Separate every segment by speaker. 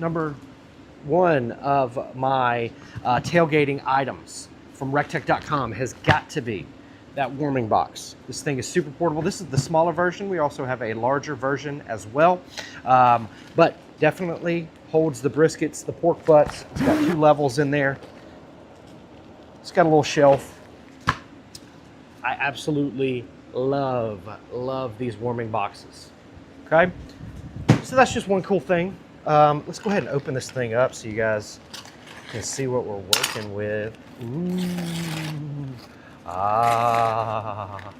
Speaker 1: number one of my tailgating items from rectech.com has got to be that warming box. This thing is super portable. This is the smaller version. We also have a larger version as well, but definitely holds the briskets, the pork butts. It's got 2 levels in there. It's got a little shelf. I absolutely love these warming boxes. Okay, so that's just one cool thing. Let's go ahead and open this thing up so you guys can see what we're working with. Ooh. Ah.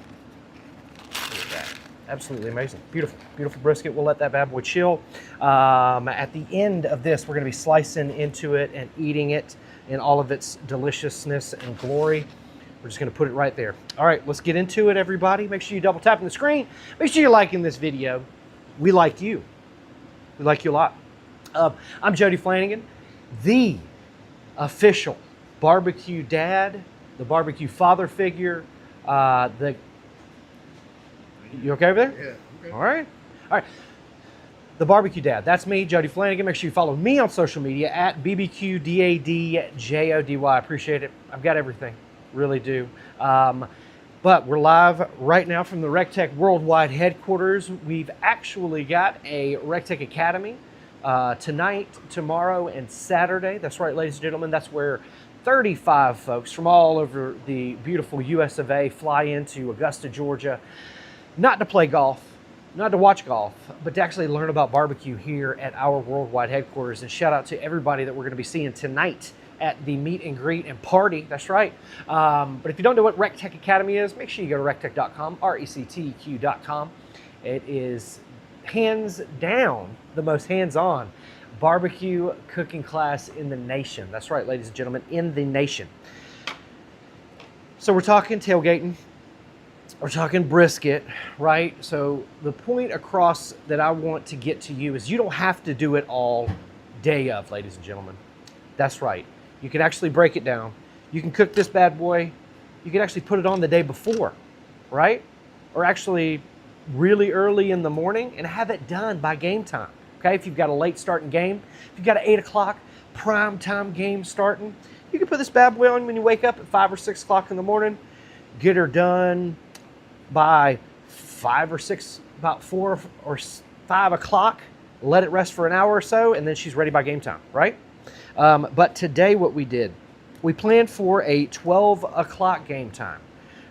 Speaker 1: Look at that. Absolutely amazing. Beautiful, beautiful brisket. We'll let that bad boy chill. At the end of this, we're going to be slicing into it and eating it in all of its deliciousness and glory. We're just going to put it right there. All right, let's get into it, everybody. Make sure you double tap on the screen. Make sure you're liking this video. We like you. We like you a lot. I'm Jody Flanagan, the official barbecue dad, the barbecue father figure. You okay over there?
Speaker 2: Yeah. Okay.
Speaker 1: All right. All right. The barbecue dad. That's me, Jody Flanagan. Make sure you follow me on social media at BBQDADJODY. I appreciate it. I've got everything. Really do. But we're live right now from the RecTech Worldwide headquarters. We've actually got a RecTech Academy tonight, tomorrow, and Saturday. That's right, ladies and gentlemen. That's where 35 folks from all over the beautiful US of A fly into Augusta, Georgia, not to play golf, not to watch golf, but to actually learn about barbecue here at our worldwide headquarters. And shout out to everybody that we're going to be seeing tonight at the meet and greet and party. That's right. But if you don't know what RecTech Academy is, make sure you go to rectech.com, RECTQ.com. It is hands down the most hands-on barbecue cooking class in the nation. That's right, ladies and gentlemen, in the nation. So we're talking tailgating. We're talking brisket, right? So the point across that I want to get to you is you don't have to do it all day of, ladies and gentlemen. That's right. You can actually break it down. You can cook this bad boy. You can actually put it on the day before, right? Or actually really early in the morning and have it done by game time, okay? If you've got a late starting game, if you've got an 8 o'clock prime time game starting, you can put this bad boy on when you wake up at 5 or 6 o'clock in the morning, get her done by 5 or 6, about 4 or 5 o'clock, let it rest for an hour or so, and then she's ready by game time, right? But today what we did, we planned for a 12 o'clock game time,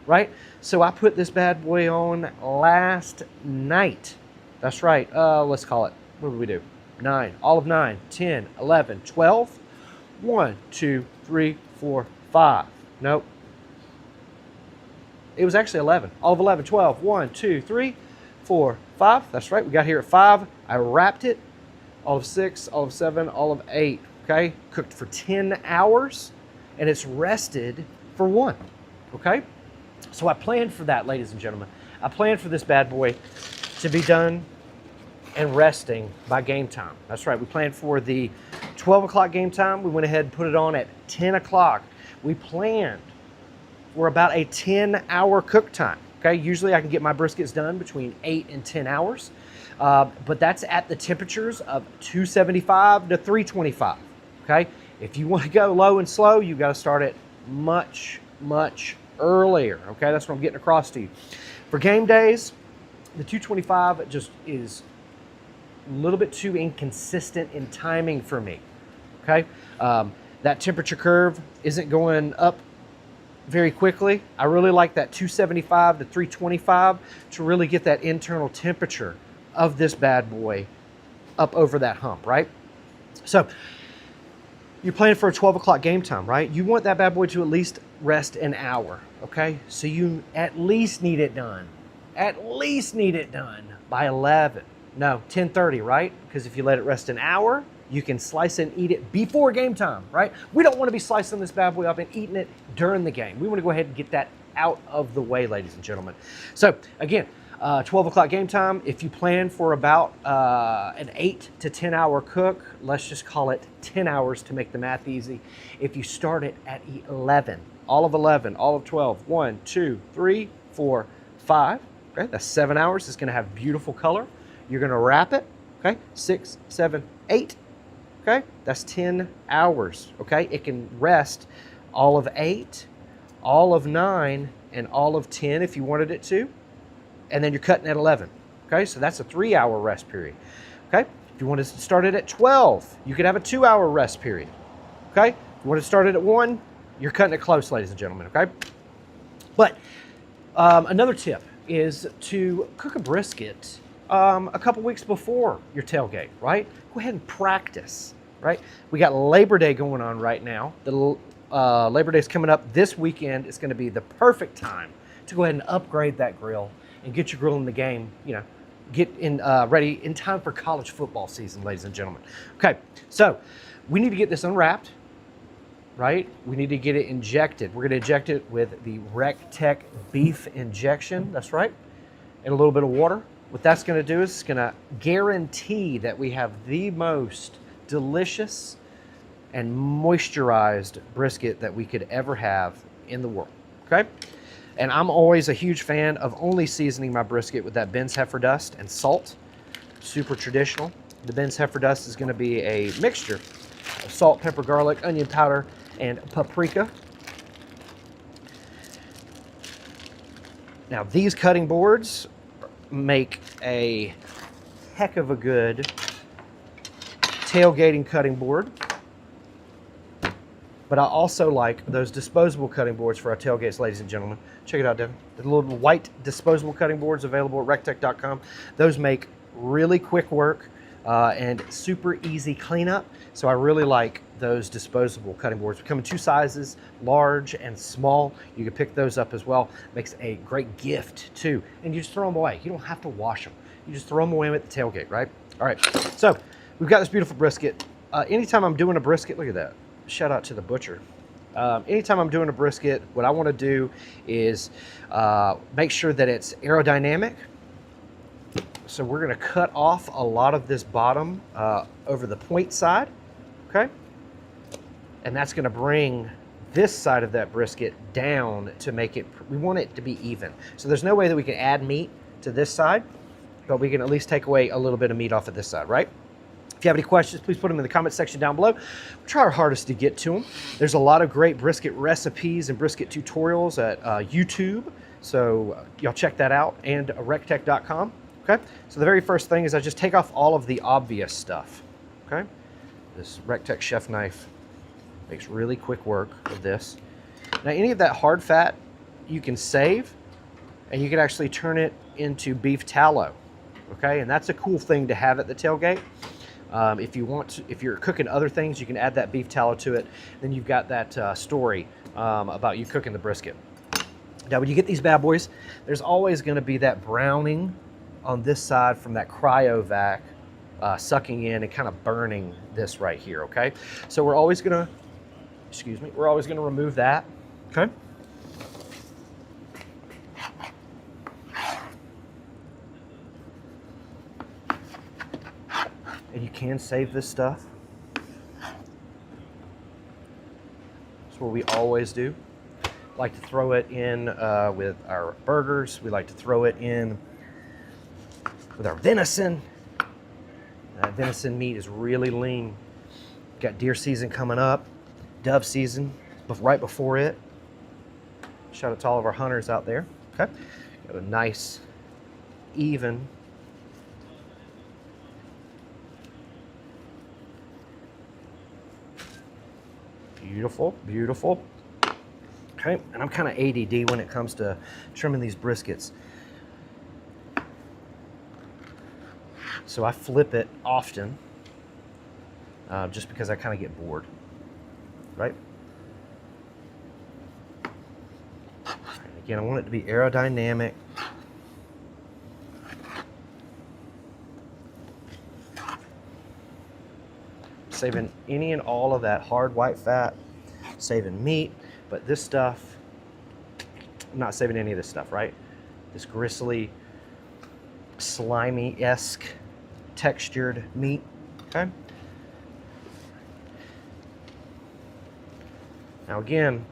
Speaker 1: right? So I put this bad boy on last night. That's right. Let's call it, what did we do? 9, all of 9, 10, 11, 12. 1, 2, 3, 4, 5. Nope. It was actually 11. All of 11, 12. 1, 2, 3, 4, 5. That's right. We got here at 5. I wrapped it. All of 6, all of 7, all of 8. Okay? Cooked for 10 hours, and it's rested for 1. Okay? So I planned for that, ladies and gentlemen. I planned for this bad boy to be done and resting by game time. That's right. We planned for the 12 o'clock game time. We went ahead and put it on at 10 o'clock. We planned for about a 10-hour cook time. Okay? Usually I can get my briskets done between 8 and 10 hours, but that's at the temperatures of 275 to 325. Okay? If you want to go low and slow, you've got to start it much, much earlier. Okay? That's what I'm getting across to you. For game days, the 225 just is a little bit too inconsistent in timing for me. Okay? That temperature curve isn't going up very quickly. I really like that 275 to 325 to really get that internal temperature of this bad boy up over that hump, right? So you're planning for a 12 o'clock game time, right? You want that bad boy to at least rest an hour, okay? So you at least need it done. At least need it done by 11. No, 10:30, right? Because if you let it rest an hour, you can slice and eat it before game time, right? We don't want to be slicing this bad boy up and eating it during the game. We want to go ahead and get that out of the way, ladies and gentlemen. So again, 12 o'clock game time. If you plan for about an 8 to 10 hour cook, let's just call it 10 hours to make the math easy. If you start it at 11, all of 11, all of 12, 1, 2, 3, 4, 5, okay, that's 7 hours. It's going to have beautiful color. You're going to wrap it, okay, 6, 7, 8. okay? That's 10 hours, okay? It can rest all of 8, all of 9, and all of 10 if you wanted it to, and then you're cutting at 11, okay? So that's a 3-hour rest period, okay? If you wanted to start it at 12, you could have a 2-hour rest period, okay? If you want to start it at 1, you're cutting it close, ladies and gentlemen, okay? But another tip is to cook a brisket a couple weeks before your tailgate, right? Go ahead and practice, right? We got Labor Day going on right now. The Labor Day is coming up this weekend. It's going to be the perfect time to go ahead and upgrade that grill and get your grill in the game, you know, get in ready in time for college football season, ladies and gentlemen. Okay, so we need to get this unwrapped, right? We need to get it injected. We're going to inject it with the RecTech beef injection. That's right. And a little bit of water. What that's going to do is it's going to guarantee that we have the most delicious and moisturized brisket that we could ever have in the world, okay? And I'm always a huge fan of only seasoning my brisket with that Ben's heifer dust and salt. Super traditional. The Ben's heifer dust is going to be a mixture of salt, pepper, garlic, onion powder, and paprika. Now these cutting boards make a heck of a good tailgating cutting board. But I also like those disposable cutting boards for our tailgates, ladies and gentlemen. Check it out, Devin. The little white disposable cutting boards available at rectech.com. Those make really quick work and super easy cleanup. So I really like those disposable cutting boards. We come in 2 sizes, large and small. You can pick those up as well. Makes a great gift too. And you just throw them away. You don't have to wash them. You just throw them away at the tailgate, right? All right, so we've got this beautiful brisket. Anytime I'm doing a brisket, look at that. Shout out to the butcher. Anytime I'm doing a brisket, what I want to do is make sure that it's aerodynamic. So we're going to cut off a lot of this bottom over the point side, okay? And that's going to bring this side of that brisket down to make it, we want it to be even. So there's no way that we can add meat to this side, but we can at least take away a little bit of meat off of this side, right? If you have any questions, please put them in the comment section down below. We'll try our hardest to get to them. There's a lot of great brisket recipes and brisket tutorials at YouTube, so y'all check that out, and rectech.com, okay? So the very first thing is I just take off all of the obvious stuff, okay? This RecTech chef knife makes really quick work of this. Now any of that hard fat you can save, and you can actually turn it into beef tallow, okay? And that's a cool thing to have at the tailgate. If you want to, if you're cooking other things, you can add that beef tallow to it. Then you've got that story about you cooking the brisket. Now, when you get these bad boys, there's always going to be that browning on this side from that cryovac sucking in and kind of burning this right here, okay? So we're always going to, excuse me, we're always going to remove that, okay? And you can save this stuff. That's what we always do. Like to throw it in with our burgers. We like to throw it in with our venison. Venison meat is really lean. Got deer season coming up, dove season right before it. Shout out to all of our hunters out there. Okay, got a nice, even. Beautiful, beautiful. Okay, and I'm kind of ADD when it comes to trimming these briskets. So I flip it often, just because I kind of get bored, right? And again, I want it to be aerodynamic. Saving any and all of that hard white fat, saving meat, but this stuff, I'm not saving any of this stuff, right? This gristly, slimy-esque textured meat, okay? Now again,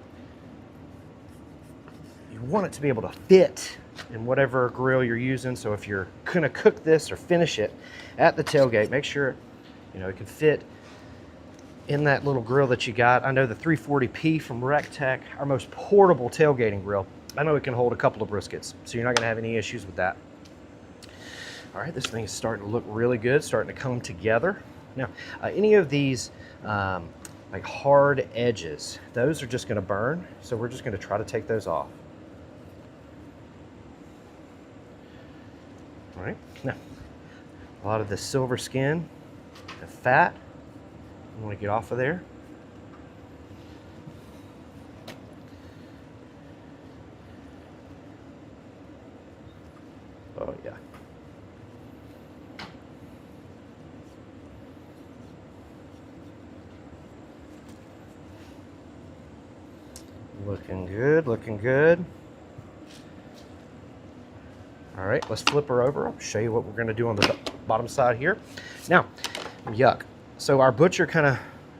Speaker 1: you want it to be able to fit in whatever grill you're using, so if you're gonna cook this or finish it at the tailgate, make sure, you know, it can fit in that little grill that you got. I know the 340p from RecTech, our most portable tailgating grill, I know it can hold a couple of briskets, so you're not gonna have any issues with that. All right, this thing is starting to look really good, starting to come together. Now, any of these like hard edges, those are just gonna burn, so we're just gonna try to take those off. All right, now, a lot of the silver skin, the fat, I want to get off of there. Oh yeah. Looking good, looking good. All right, let's flip her over. I'll show you what we're gonna do on the bottom side here. Now, yuck. So our butcher kind of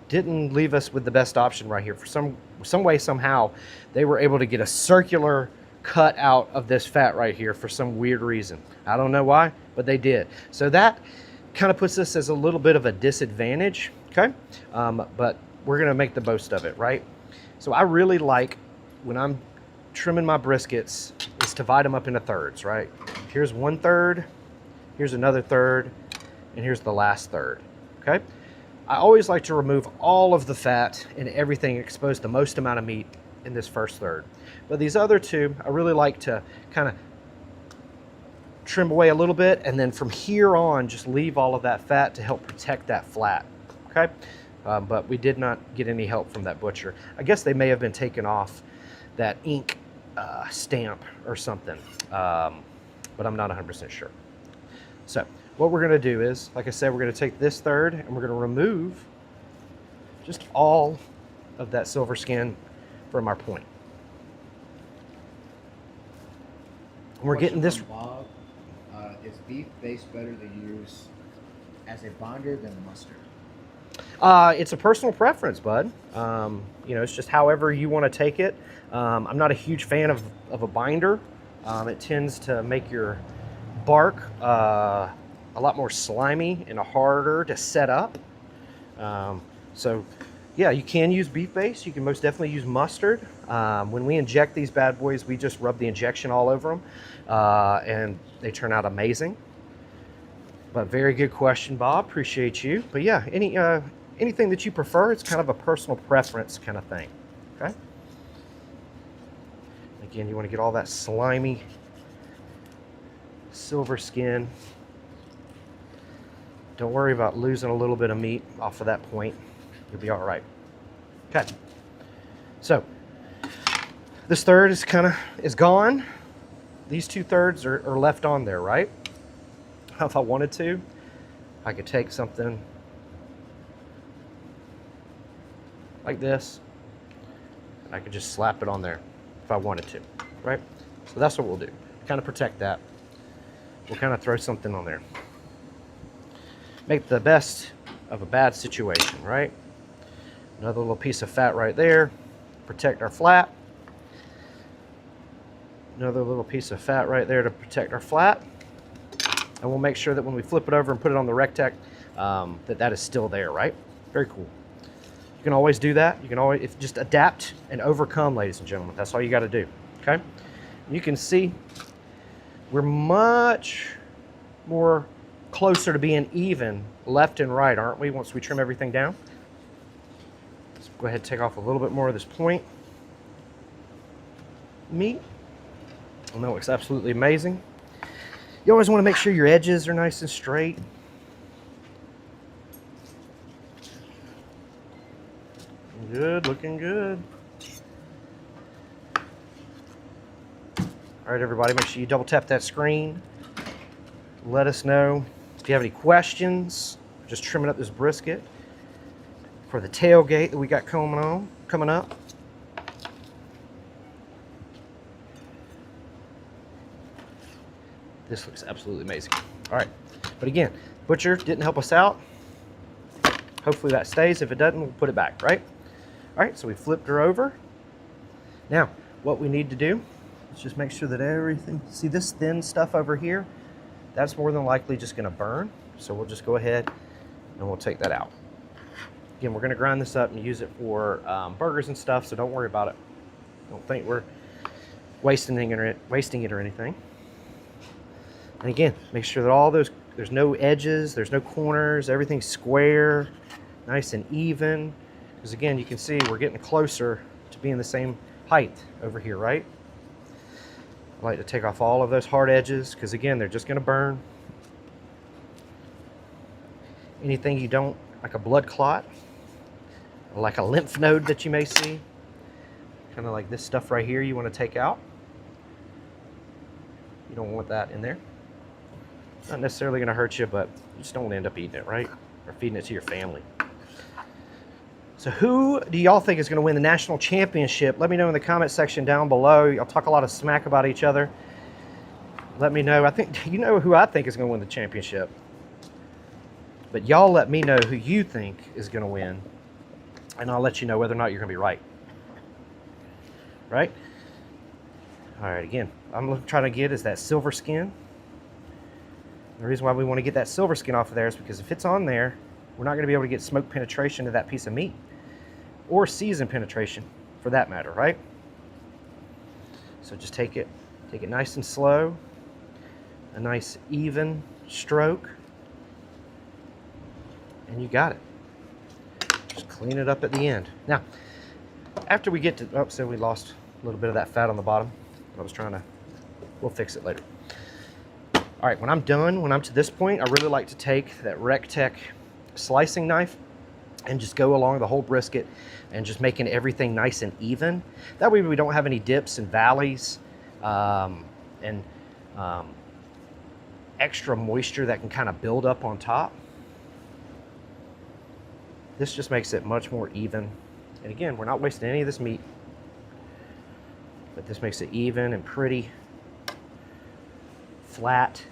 Speaker 1: didn't leave us with the best option right here. For some way, somehow, they were able to get a circular cut out of this fat right here for some weird reason. I don't know why, but they did. So that kind of puts us as a little bit of a disadvantage, okay? But we're gonna make the most of it, right? So I really like, when I'm trimming my briskets, is to divide them up into thirds, right? Here's 1/3, here's another third, and here's the last third, okay? I always like to remove all of the fat and everything, expose the most amount of meat in this first third. But these other two, I really like to kind of trim away a little bit, and then from here on, just leave all of that fat to help protect that flat, okay? But we did not get any help from that butcher. I guess they may have been taken off that ink stamp or something, but I'm not 100% sure. So what we're gonna do is, like I said, we're gonna take this third and we're gonna remove just all of that silver skin from our point. And we're getting this.
Speaker 2: Bob, is beef base better to use as a binder than mustard?
Speaker 1: It's a personal preference, bud. You know, it's just however you want to take it. I'm not a huge fan of a binder. It tends to make your bark a lot more slimy and harder to set up. So yeah, you can use beef base. You can most definitely use mustard. When we inject these bad boys, we just rub the injection all over them, and they turn out amazing. But very good question, Bob. Appreciate you. But yeah, anything that you prefer, it's kind of a personal preference kind of thing, okay? Again, you want to get all that slimy silver skin. Don't worry about losing a little bit of meat off of that point. You'll be all right. Okay. So this third is gone. These 2/3 are left on there, right? If I wanted to, I could take something like this, and I could just slap it on there if I wanted to, right? So that's what we'll do. Kind of protect that. We'll kind of throw something on there. Make the best of a bad situation, right? Another little piece of fat right there. Protect our flat. Another little piece of fat right there to protect our flat. And we'll make sure that when we flip it over and put it on the RecTech, that is still there, right? Very cool. You can always do that. You can always just adapt and overcome, ladies and gentlemen. That's all you got to do, okay? You can see we're much more closer to being even left and right, aren't we, once we trim everything down? Let's go ahead and take off a little bit more of this point meat. And that looks absolutely amazing. You always want to make sure your edges are nice and straight. Good, looking good. All right, everybody, make sure you double tap that screen. Let us know if you have any questions. Just trimming up this brisket for the tailgate that we got coming up. This looks absolutely amazing. All right, but again, butcher didn't help us out. Hopefully that stays. If it doesn't, we'll put it back, right? All right, so we flipped her over. Now, what we need to do is just make sure that everything, see this thin stuff over here? That's more than likely just gonna burn. So we'll just go ahead and we'll take that out. Again, we're going to grind this up and use it for burgers and stuff, so don't worry about it. Don't think we're wasting it or anything. And again, make sure that all those, there's no edges, there's no corners, everything's square, nice and even. Because again, you can see we're getting closer to being the same height over here, right? I like to take off all of those hard edges because again, they're just going to burn. Anything you don't, like a blood clot, or like a lymph node that you may see, kind of like this stuff right here, you want to take out. You don't want that in there. Not necessarily going to hurt you, but you just don't want to end up eating it, right? Or feeding it to your family. So who do y'all think is going to win the national championship? Let me know in the comment section down below. Y'all talk a lot of smack about each other. Let me know. I think you know who I think is going to win the championship. But y'all let me know who you think is going to win. And I'll let you know whether or not you're going to be right. Right? All right, again, I'm trying to get is that silver skin. The reason why we want to get that silver skin off of there is because if it's on there, we're not going to be able to get smoke penetration to that piece of meat. Or season penetration, for that matter, right? So just take it nice and slow. A nice even stroke. And you got it. Just clean it up at the end. Now, after we get to, oh, so we lost a little bit of that fat on the bottom. I was trying to, we'll fix it later. All right, when I'm done, when I'm to this point, I really like to take that RecTech slicing knife and just go along the whole brisket and just making everything nice and even. That way we don't have any dips and valleys and extra moisture that can kind of build up on top. This just makes it much more even. And again, we're not wasting any of this meat, but this makes it even and pretty, flat,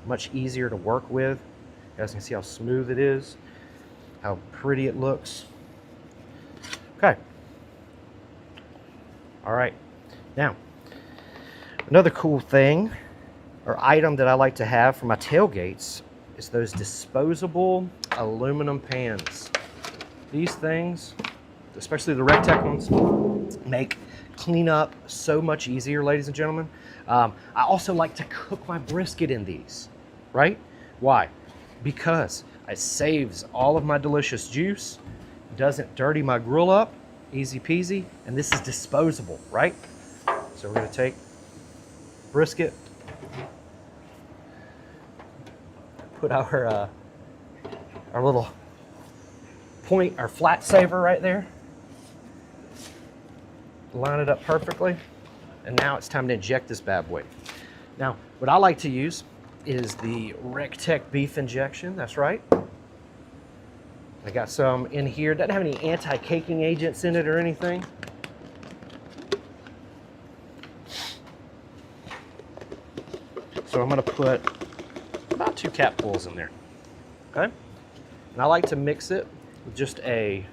Speaker 1: much easier to work with. You guys can see how smooth it is, how pretty it looks. Okay. All right. Now, another cool thing or item that I like to have for my tailgates is those disposable aluminum pans. These things, especially the RecTech ones, make cleanup so much easier, ladies and gentlemen. I also like to cook my brisket in these, right? Why? Because it saves all of my delicious juice, doesn't dirty my grill up, easy peasy, and this is disposable, right? So we're gonna take brisket, put our little point, our flat saver right there, line it up perfectly, and now it's time to inject this bad boy. Now, what I like to use is the RecTech beef injection. That's right. I got some in here. Doesn't have any anti-caking agents in it or anything. So I'm going to put about 2 capfuls in there. Okay? And I like to mix it with just a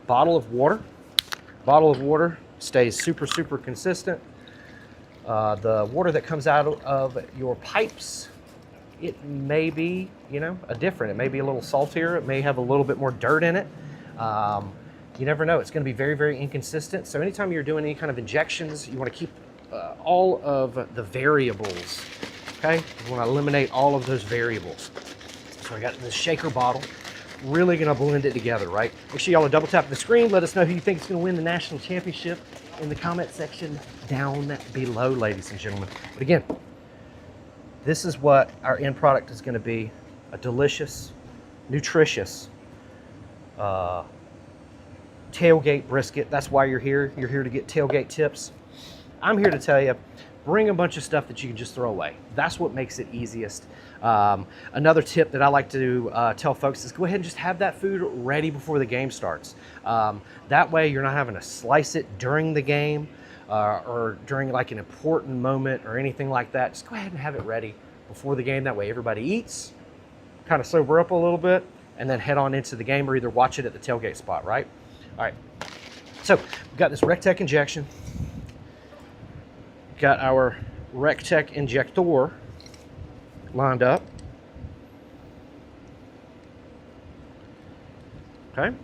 Speaker 1: bottle of water. Bottle of water stays super, super consistent. The water that comes out of your pipes, it may be, different. It may be a little saltier. It may have a little bit more dirt in it. You never know. It's going to be very, very inconsistent. So anytime you're doing any kind of injections, you want to keep all of the variables, okay? You want to eliminate all of those variables. So I got this shaker bottle. Really going to blend it together, right? Make sure y'all are double tapping the screen. Let us know who you think is going to win the national championship in the comment section down below, ladies and gentlemen. But again, this is what our end product is going to be: a delicious, nutritious tailgate brisket. That's why you're here. You're here to get tailgate tips. I'm here to tell you, bring a bunch of stuff that you can just throw away. That's what makes it easiest. Another tip that I like to tell folks is go ahead and just have that food ready before the game starts. That way you're not having to slice it during the game or during like an important moment or anything like that. Just go ahead and have it ready before the game. That way everybody eats, kind of sober up a little bit, and then head on into the game or either watch it at the tailgate spot, right? All right, so we've got this RecTech injection. Got our RecTech injector lined up. Okay.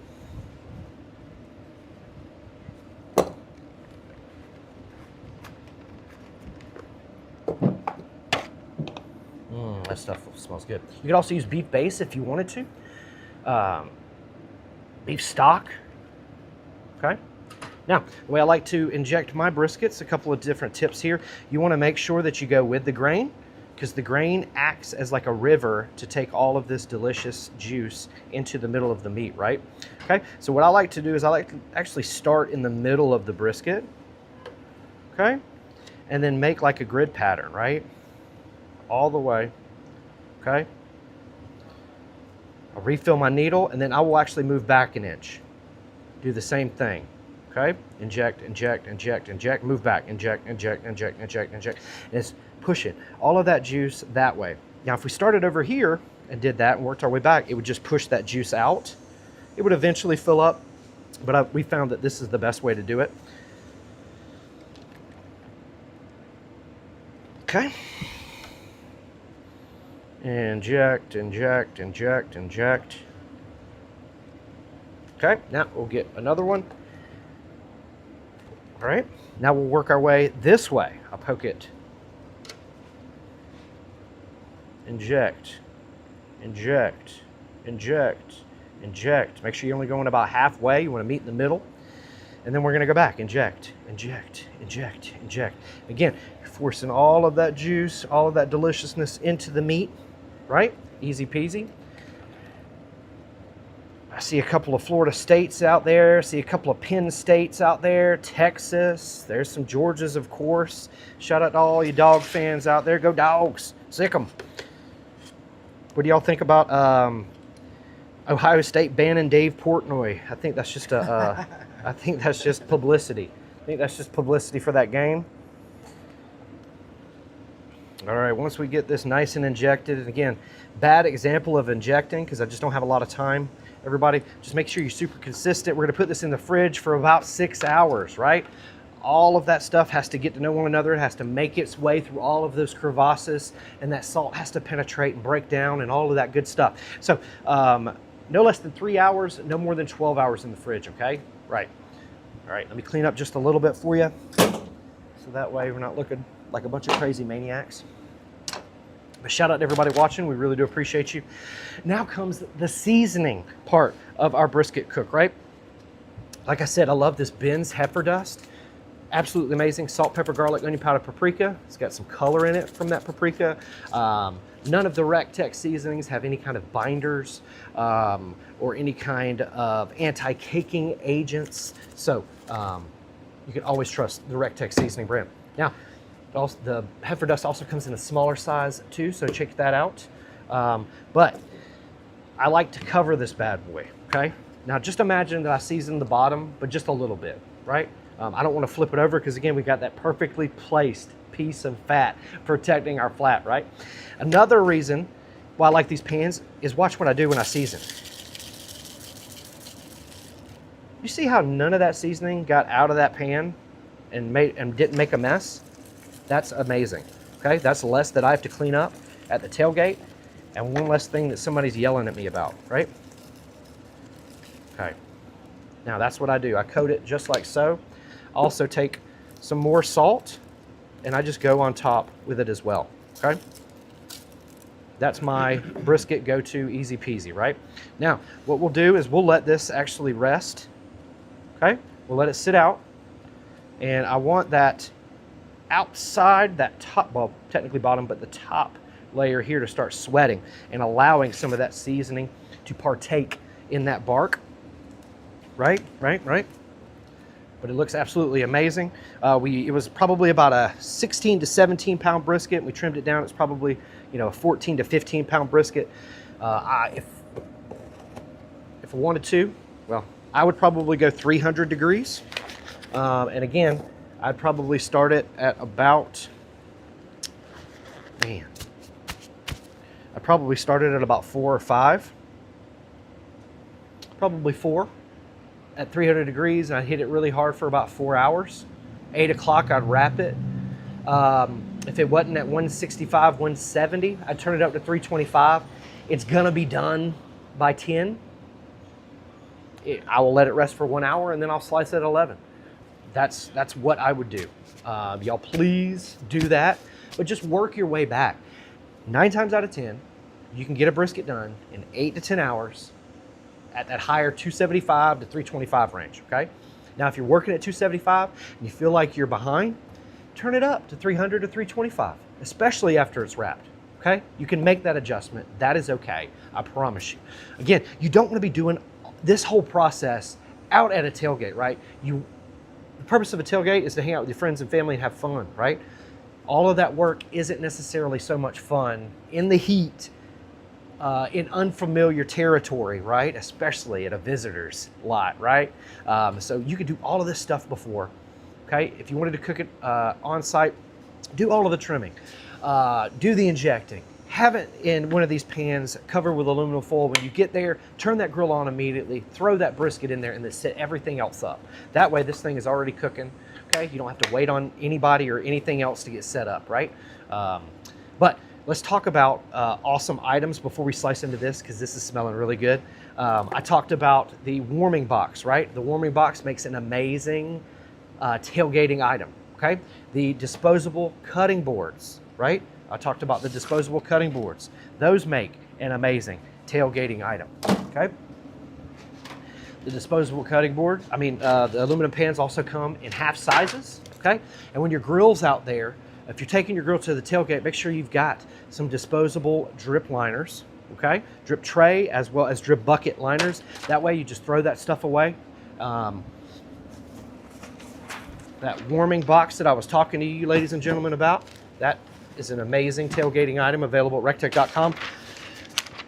Speaker 1: That stuff smells good. You could also use beef base if you wanted to. Beef stock. Okay. Now, the way I like to inject my briskets, a couple of different tips here. You want to make sure that you go with the grain, because the grain acts as like a river to take all of this delicious juice into the middle of the meat, right? Okay, so what I like to do is I like to actually start in the middle of the brisket, okay? And then make like a grid pattern, right? All the way, okay? I'll refill my needle, and then I will actually move back an inch. Do the same thing. Okay, inject, inject, inject, inject, move back, inject, inject, inject, inject, inject. And it's pushing all of that juice that way. Now, if we started over here and did that and worked our way back, it would just push that juice out. It would eventually fill up, but we found that this is the best way to do it. Okay. Inject, inject, inject, inject. Okay, now we'll get another one. All right, now we'll work our way this way. I'll poke it. Inject, inject, inject, inject. Make sure you're only going about halfway. You want to meet in the middle. And then we're going to go back. Inject, inject, inject, inject. Again, you're forcing all of that juice, all of that deliciousness into the meat, right? Easy peasy. I see a couple of Florida states out there. See a couple of Penn states out there. Texas. There's some Georgias, of course. Shout out to all you dog fans out there. Go Dogs. Sick 'em. What do y'all think about Ohio State banning Dave Portnoy? I think that's just I think that's just publicity. I think that's just publicity for that game. All right, once we get this nice and injected, and again, bad example of injecting because I just don't have a lot of time. Everybody, just make sure you're super consistent. We're gonna put this in the fridge for about 6 hours, right? All of that stuff has to get to know one another. It has to make its way through all of those crevasses, and that salt has to penetrate and break down and all of that good stuff. So no less than 3 hours, no more than 12 hours in the fridge, okay? Right. All right, let me clean up just a little bit for you. So that way we're not looking like a bunch of crazy maniacs. But shout out to everybody watching. We really do appreciate you. Now comes the seasoning part of our brisket cook, right? Like I said, I love this Ben's heifer dust. Absolutely amazing. Salt, pepper, garlic, onion powder, paprika. It's got some color in it from that paprika. None of the Rectex seasonings have any kind of binders or any kind of anti-caking agents. So you can always trust the Rectex seasoning brand. Now, also, the heifer dust also comes in a smaller size too, so check that out. But I like to cover this bad boy, okay? Now just imagine that I seasoned the bottom, but just a little bit, right? I don't want to flip it over because again, we got that perfectly placed piece of fat protecting our flat, right? Another reason why I like these pans is watch what I do when I season. You see how none of that seasoning got out of that pan and didn't make a mess? That's amazing, okay? That's less that I have to clean up at the tailgate and one less thing that somebody's yelling at me about, right? Okay, now that's what I do. I coat it just like so. I also take some more salt and I just go on top with it as well, okay? That's my brisket go-to, easy peasy, right? Now, what we'll do is we'll let this actually rest, okay? We'll let it sit out, and I want that outside, that top, well, technically bottom, but the top layer here to start sweating and allowing some of that seasoning to partake in that bark, right? But it looks absolutely amazing. It was probably about a 16 to 17 pound brisket. We trimmed it down. It's probably, you know, a 14 to 15 pound brisket. If I wanted to, well, I would probably go 300 degrees. And again, I'd probably start it at about, I'd probably start it at about 4 or 5. Probably 4 at 300 degrees, and I'd hit it really hard for about 4 hours. 8 o'clock, I'd wrap it. If it wasn't at 165, 170, I'd turn it up to 325. It's gonna be done by 10. I will let it rest for 1 hour and then I'll slice it at 11. That's what I would do. Y'all please do that, but just work your way back. 9 times out of 10, you can get a brisket done in 8 to 10 hours at that higher 275 to 325 range, okay? Now, if you're working at 275 and you feel like you're behind, turn it up to 300 to 325, especially after it's wrapped, okay? You can make that adjustment. That is okay, I promise you. Again, you don't want to be doing this whole process out at a tailgate, right? The purpose of a tailgate is to hang out with your friends and family and have fun, right? All of that work isn't necessarily so much fun in the heat, in unfamiliar territory, right? Especially at a visitor's lot, right? So you could do all of this stuff before, okay? If you wanted to cook it on site, do all of the trimming, do the injecting, have it in one of these pans covered with aluminum foil. When you get there, turn that grill on immediately, throw that brisket in there, and then set everything else up. That way this thing is already cooking, okay? You don't have to wait on anybody or anything else to get set up, right? But let's talk about awesome items before we slice into this, because this is smelling really good. I talked about the warming box, right? The warming box makes an amazing tailgating item, okay? The disposable cutting boards, right? I talked about the disposable cutting boards. Those make an amazing tailgating item, okay? The disposable cutting board, the aluminum pans also come in half sizes, okay? And when your grill's out there, if you're taking your grill to the tailgate, make sure you've got some disposable drip liners, okay? Drip tray as well as drip bucket liners. That way you just throw that stuff away. That warming box that I was talking to you ladies and gentlemen about, that is an amazing tailgating item available at rectech.com.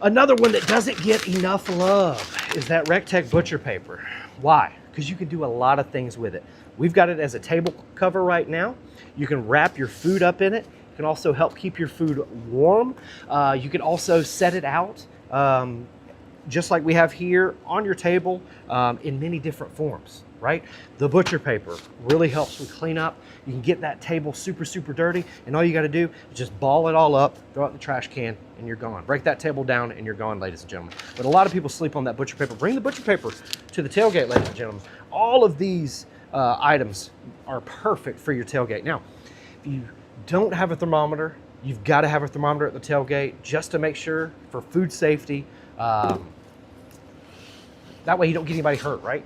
Speaker 1: Another one that doesn't get enough love is that RecTech butcher paper. Why? Because you can do a lot of things with it. We've got it as a table cover right now. You can wrap your food up in it. It can also help keep your food warm. You can also set it out, just like we have here on your table, in many different forms, right? The butcher paper really helps with cleanup. You can get that table super, super dirty, and all you gotta do is just ball it all up, throw it in the trash can, and you're gone. Break that table down, and you're gone, ladies and gentlemen. But a lot of people sleep on that butcher paper. Bring the butcher paper to the tailgate, ladies and gentlemen. All of these items are perfect for your tailgate. Now, if you don't have a thermometer, you've got to have a thermometer at the tailgate just to make sure for food safety. That way you don't get anybody hurt, right?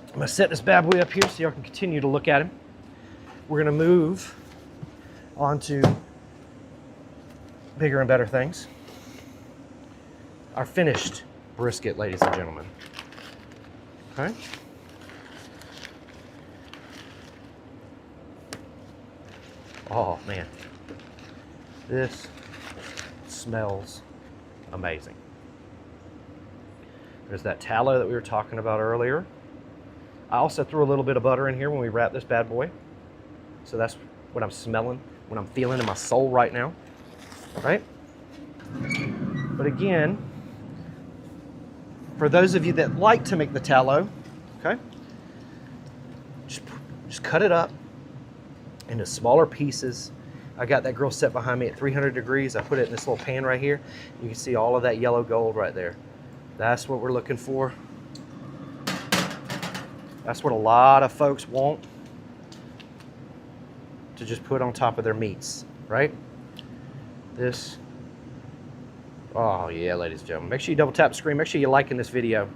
Speaker 1: I'm gonna set this bad boy up here so y'all can continue to look at him. We're gonna move on to bigger and better things. Our finished brisket, ladies and gentlemen. Okay. Oh man, this smells amazing. There's that tallow that we were talking about earlier. I also threw a little bit of butter in here when we wrapped this bad boy. So that's what I'm smelling, what I'm feeling in my soul right now, right? But again, for those of you that like to make the tallow, okay, just cut it up into smaller pieces. I got that grill set behind me at 300 degrees. I put it in this little pan right here. You can see all of that yellow gold right there. That's what we're looking for. That's what a lot of folks want to just put on top of their meats, right? This, oh yeah, ladies and gentlemen. Make sure you double tap the screen. Make sure you're liking this video.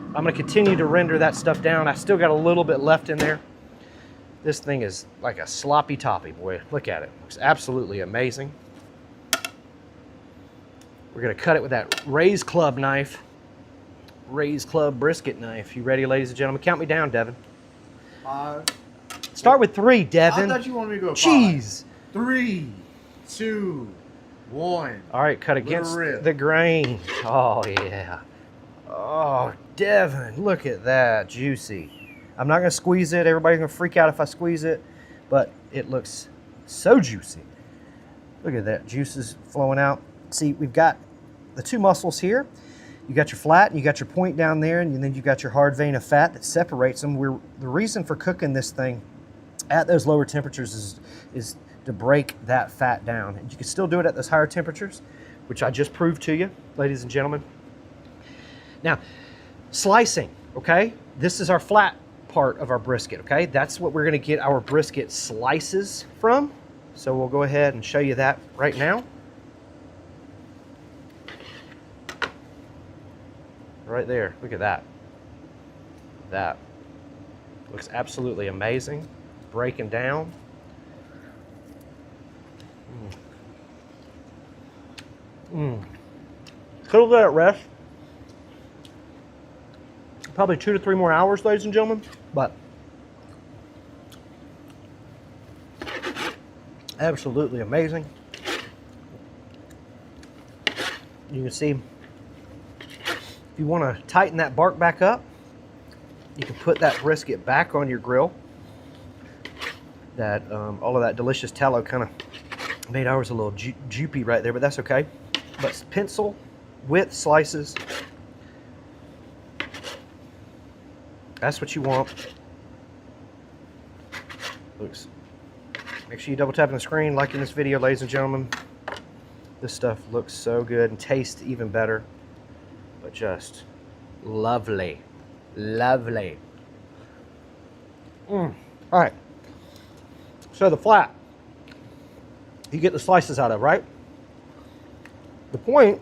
Speaker 1: I'm gonna continue to render that stuff down. I still got a little bit left in there. This thing is like a sloppy toppy, boy. Look at it. Looks absolutely amazing. We're gonna cut it with that Raise Club knife. Raise Club brisket knife. You ready, ladies and gentlemen? Count me down, Devin.
Speaker 2: 5.
Speaker 1: Start with 3, Devin.
Speaker 2: I thought you wanted me to go 5.
Speaker 1: Jeez.
Speaker 2: 3, 2, 1.
Speaker 1: All right, cut against the grain. Oh, yeah. Oh, Devin, look at that. Juicy. I'm not going to squeeze it. Everybody's going to freak out if I squeeze it, but it looks so juicy. Look at that. Juices flowing out. See, we've got the 2 muscles here. You got your flat, and you got your point down there, and then you got your hard vein of fat that separates them. The reason for cooking this thing at those lower temperatures is to break that fat down. And you can still do it at those higher temperatures, which I just proved to you, ladies and gentlemen. Now, Slicing, okay? This is our flat part of our brisket, okay? That's what we're gonna get our brisket slices from. So we'll go ahead and show you that right now. Right there, look at that. That looks absolutely amazing. Breaking down. Could have let it rest. Probably 2 to 3 more hours, ladies and gentlemen, but absolutely amazing. You can see, if you want to tighten that bark back up, you can put that brisket back on your grill. That all of that delicious tallow kind of made ours a little droopy right there, but that's okay. But pencil width slices, that's what you want. Looks. Make sure you double tap on the screen, liking this video, ladies and gentlemen. This stuff looks so good and tastes even better, but just lovely, lovely. All right. So the flat, you get the slices out of, right? The point,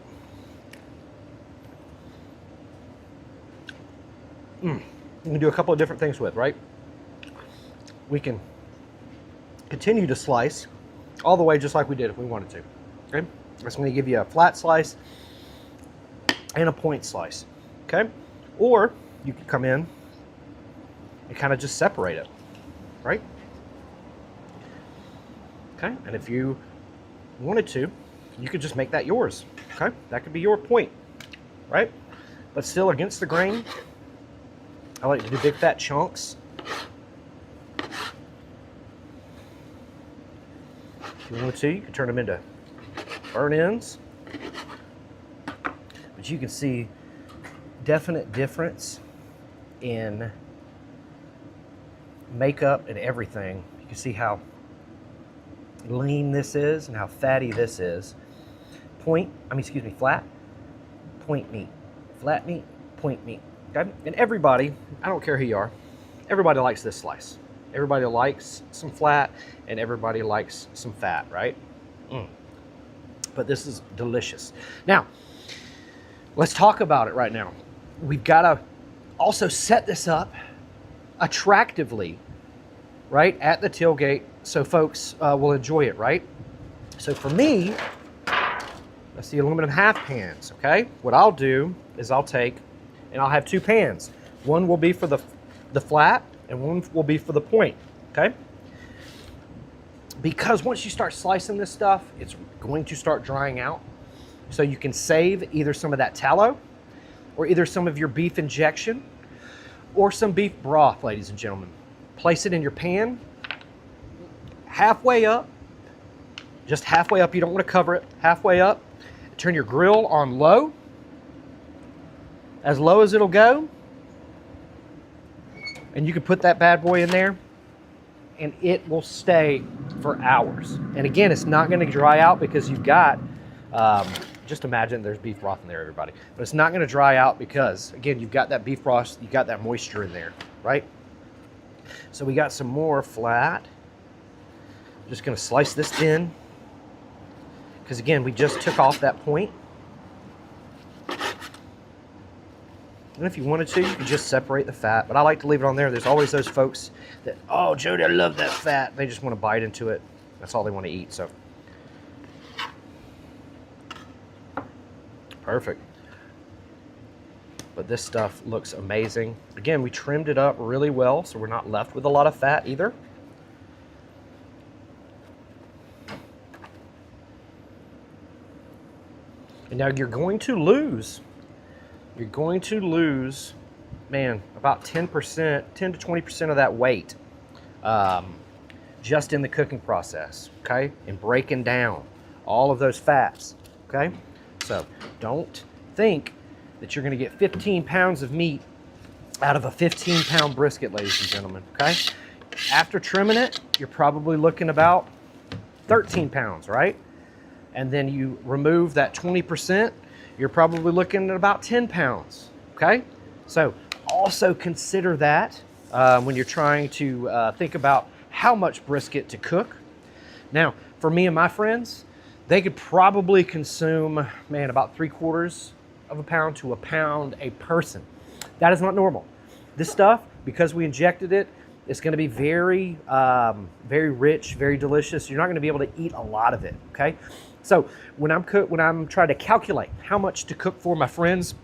Speaker 1: you can do a couple of different things with, right? We can continue to slice all the way just like we did if we wanted to, okay? That's going to give you a flat slice and a point slice, okay? Or you can come in and kind of just separate it, right? Okay, and if you wanted to, you could just make that yours, okay? That could be your point, right? But still against the grain. I like to do big fat chunks. If you wanted to, you could turn them into burn ends. But you can see definite difference in makeup and everything. You can see how lean this is and how fatty this is. Flat, point meat. Flat meat, point meat. Okay? And everybody, I don't care who you are, everybody likes this slice. Everybody likes some flat and everybody likes some fat, right? But this is delicious. Now, let's talk about it right now. We've got to also set this up attractively, right, at the tailgate so folks will enjoy it, right? So for me, that's the aluminum half pans, okay? What I'll do is I'll take, and I'll have 2 pans. One will be for the flat, and one will be for the point, okay? Because once you start slicing this stuff, it's going to start drying out. So you can save either some of that tallow, or either some of your beef injection, or some beef broth, ladies and gentlemen. Place it in your pan, halfway up, just halfway up. You don't want to cover it, halfway up. Turn your grill on low, as low as it'll go. And you can put that bad boy in there and it will stay for hours. And again, it's not going to dry out because you've got, just imagine there's beef broth in there, everybody. But it's not going to dry out because, again, you've got that beef broth, you've got that moisture in there, right? So we got some more flat. I'm just going to slice this thin because, again, we just took off that point. And if you wanted to, you could just separate the fat, but I like to leave it on there. There's always those folks that, oh, Jody, I love that fat. They just want to bite into it. That's all they want to eat, so. Perfect. But this stuff looks amazing. Again, we trimmed it up really well, so we're not left with a lot of fat either. And now you're going to lose, man, about 10%, 10 to 20% of that weight just in the cooking process, okay? And breaking down all of those fats, okay? So don't think that you're gonna get 15 pounds of meat out of a 15-pound brisket, ladies and gentlemen, okay? After trimming it, you're probably looking about 13 pounds, right? And then you remove that 20%, you're probably looking at about 10 pounds, okay? So also consider that when you're trying to think about how much brisket to cook. Now, for me and my friends, they could probably consume, man, about 3/4 of a pound to a pound a person. That is not normal. This stuff, because we injected it, it's going to be very, very rich, very delicious. You're not going to be able to eat a lot of it. Okay, so when I'm trying to calculate how much to cook for my friends,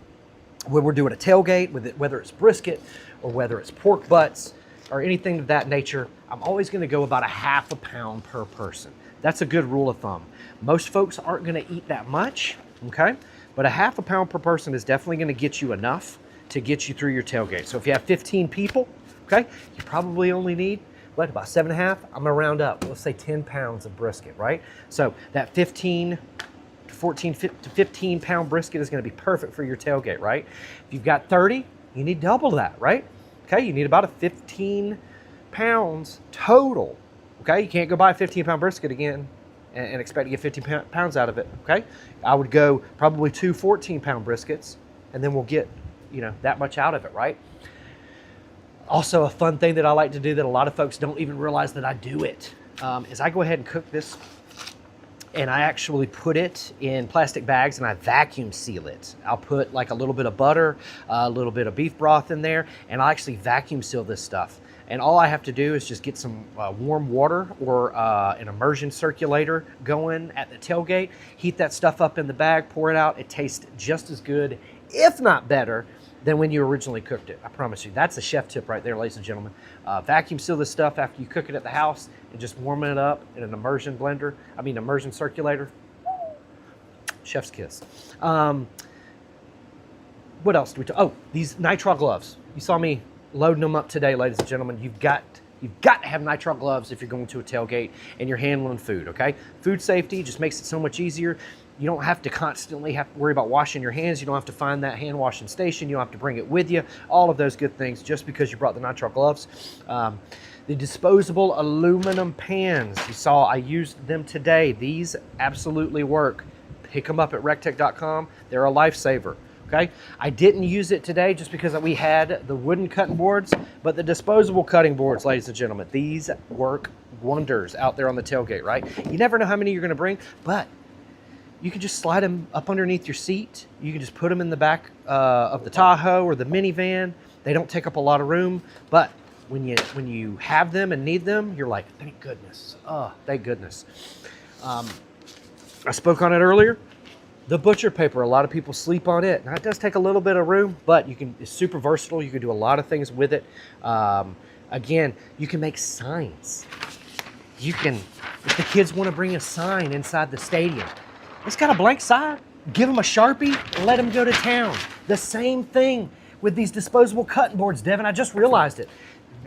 Speaker 1: when we're doing a tailgate, with it, whether it's brisket or whether it's pork butts or anything of that nature, I'm always going to go about 1/2 pound per person. That's a good rule of thumb. Most folks aren't going to eat that much, okay? But 1/2 pound per person is definitely going to get you enough to get you through your tailgate. So if you have 15 people, okay, you probably only need, what, about 7.5? I'm gonna round up. Let's say 10 pounds of brisket, right? So that 15 to 14 to 15 pound brisket is gonna be perfect for your tailgate, right? If you've got 30, you need double that, right? Okay, you need about 15 pounds total, okay? You can't go buy a 15 pound brisket again and expect to get 15 pounds out of it, okay? I would go probably 2 14 pound briskets, and then we'll get, you know, that much out of it, right? Also, a fun thing that I like to do that a lot of folks don't even realize that I do it, is I go ahead and cook this, and I actually put it in plastic bags and I vacuum seal it. I'll put like a little bit of butter, a little bit of beef broth in there, and I actually vacuum seal this stuff. And all I have to do is just get some warm water or an immersion circulator going at the tailgate, heat that stuff up in the bag, pour it out. It tastes just as good, if not better, than when you originally cooked it. I promise you. That's a chef tip right there, ladies and gentlemen. Vacuum seal this stuff after you cook it at the house and just warm it up in an immersion circulator. Chef's kiss. What else do we talk? Oh, these nitrile gloves. You saw me loading them up today, ladies and gentlemen. You've got to have nitrile gloves if you're going to a tailgate and you're handling food, okay? Food safety just makes it so much easier. You don't have to constantly have to worry about washing your hands. You don't have to find that hand washing station. You don't have to bring it with you. All of those good things just because you brought the nitrile gloves. The disposable aluminum pans. You saw I used them today. These absolutely work. Pick them up at rectech.com. They're a lifesaver. Okay, I didn't use it today just because we had the wooden cutting boards, but the disposable cutting boards, ladies and gentlemen, these work wonders out there on the tailgate, right? You never know how many you're going to bring, but you can just slide them up underneath your seat. You can just put them in the back of the Tahoe or the minivan. They don't take up a lot of room, but when you have them and need them, you're like, thank goodness. Oh, thank goodness. I spoke on it earlier. The butcher paper, a lot of people sleep on it. Now, it does take a little bit of room, but it's super versatile. You can do a lot of things with it. Again, you can make signs. If the kids want to bring a sign inside the stadium, it's got a blank side. Give them a Sharpie and let them go to town. The same thing with these disposable cutting boards, Devin. I just realized it.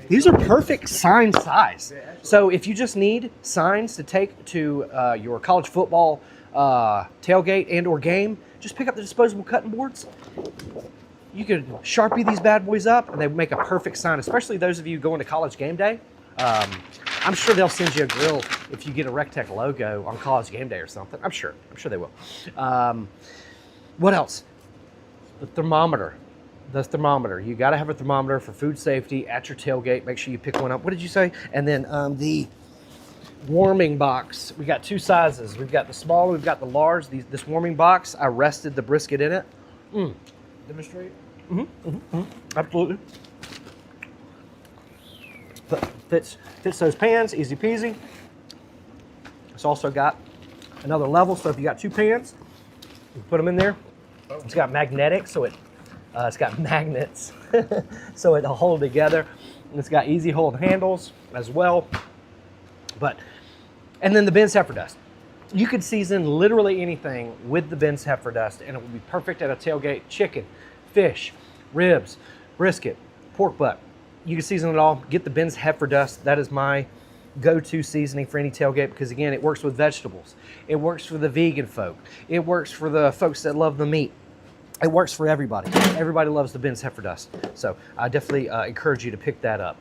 Speaker 1: These are perfect sign size. So if you just need signs to take to your college football tailgate and or game, just pick up the disposable cutting boards. You can Sharpie these bad boys up and they make a perfect sign, especially those of you going to college game day. I'm sure they'll send you a grill if you get a RecTech logo on college game day or something. I'm sure they will. What else? The thermometer. You got to have a thermometer for food safety at your tailgate. Make sure you pick one up. What did you say? And then the warming box. We got two sizes. We've got the small, we've got the large. This warming box, I rested the brisket in it.
Speaker 2: Demonstrate?
Speaker 1: Absolutely. Fits those pans, easy peasy. It's also got another level, so if you got two pans, you put them in there. It's got magnetic, so it's got magnets, so it'll hold together. And it's got easy hold handles as well. And then the Ben's heifer dust. You could season literally anything with the Ben's heifer dust, and it would be perfect at a tailgate. Chicken, fish, ribs, brisket, pork butt. You can season it all. Get the Ben's heifer dust. That is my go-to seasoning for any tailgate because, again, it works with vegetables. It works for the vegan folk. It works for the folks that love the meat. It works for everybody. Everybody loves the Ben's heifer dust. So I definitely encourage you to pick that up.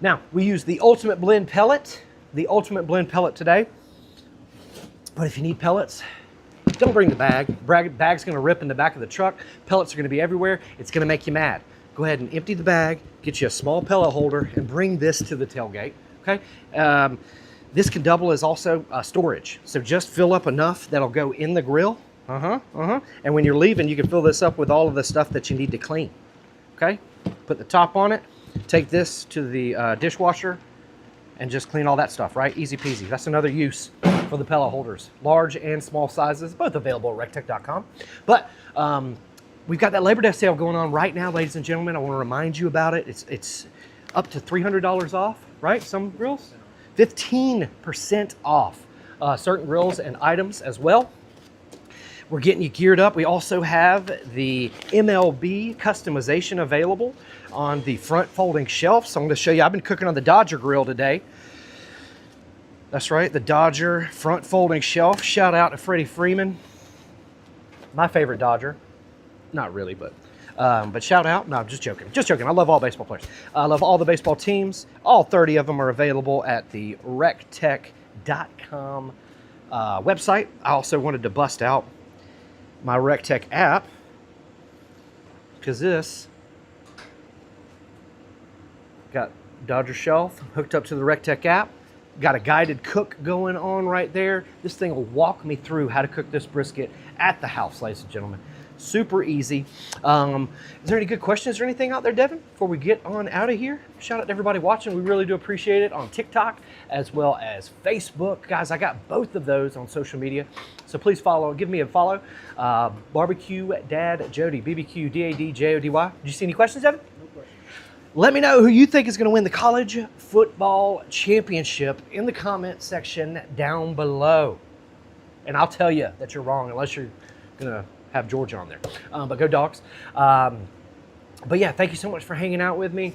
Speaker 1: Now, we use the Ultimate Blend pellet. The Ultimate Blend pellet today. But if you need pellets, Don't bring the bag. Bag's gonna rip in the back of the truck. Pellets are gonna be everywhere. It's gonna make you mad. Go ahead and empty the bag, get you a small pellet holder, and bring this to the tailgate, okay? This can double as also storage. So just fill up enough that'll go in the grill. And when you're leaving, you can fill this up with all of the stuff that you need to clean, okay? Put the top on it, take this to the dishwasher, and just clean all that stuff, right? Easy peasy. That's another use for the pellet holders. Large and small sizes, both available at rectech.com. But we've got that Labor Day sale going on right now, ladies and gentlemen. I want to remind you about it. It's up to $300 off, right? Some grills? 15% off certain grills and items as well. We're getting you geared up. We also have the MLB customization available on the front folding shelf. So I'm going to show you. I've been cooking on the Dodger grill today. That's right, the Dodger front folding shelf. Shout out to Freddie Freeman, my favorite Dodger. Not really, but shout out. No, I'm just joking. Just joking. I love all baseball players. I love all the baseball teams. All 30 of them are available at the rectech.com website. I also wanted to bust out my RecTech app because this got Dodger shelf hooked up to the RecTech app. Got a guided cook going on right there. This thing will walk me through how to cook this brisket at the house, ladies and gentlemen. Super easy. Is there any good questions or anything out there, Devin, before we get on out of here? Shout out to everybody watching. We really do appreciate it on TikTok as well as Facebook. Guys, I got both of those on social media. So please follow, give me a follow. Barbecue Dad Jody, BBQ DAD JODY. Did you see any questions, Devin?
Speaker 2: No question.
Speaker 1: Let me know who you think is going to win the college football championship in the comment section down below. And I'll tell you that you're wrong unless you're going to have Georgia on there. But go Dogs. But yeah, thank you so much for hanging out with me.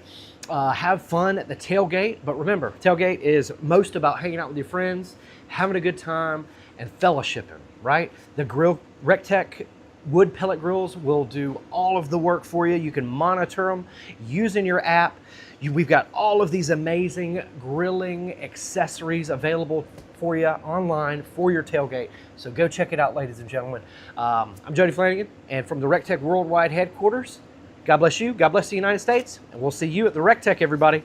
Speaker 1: Have fun at the tailgate. But remember, tailgate is most about hanging out with your friends, having a good time, and fellowshipping, right? The grill, RecTech wood pellet grills will do all of the work for you. You can monitor them using your app. We've got all of these amazing grilling accessories available for you online for your tailgate. So go check it out, ladies and gentlemen. I'm Jody Flanagan, and from the RecTech Worldwide Headquarters, God bless you, God bless the United States, and we'll see you at the RecTech, everybody.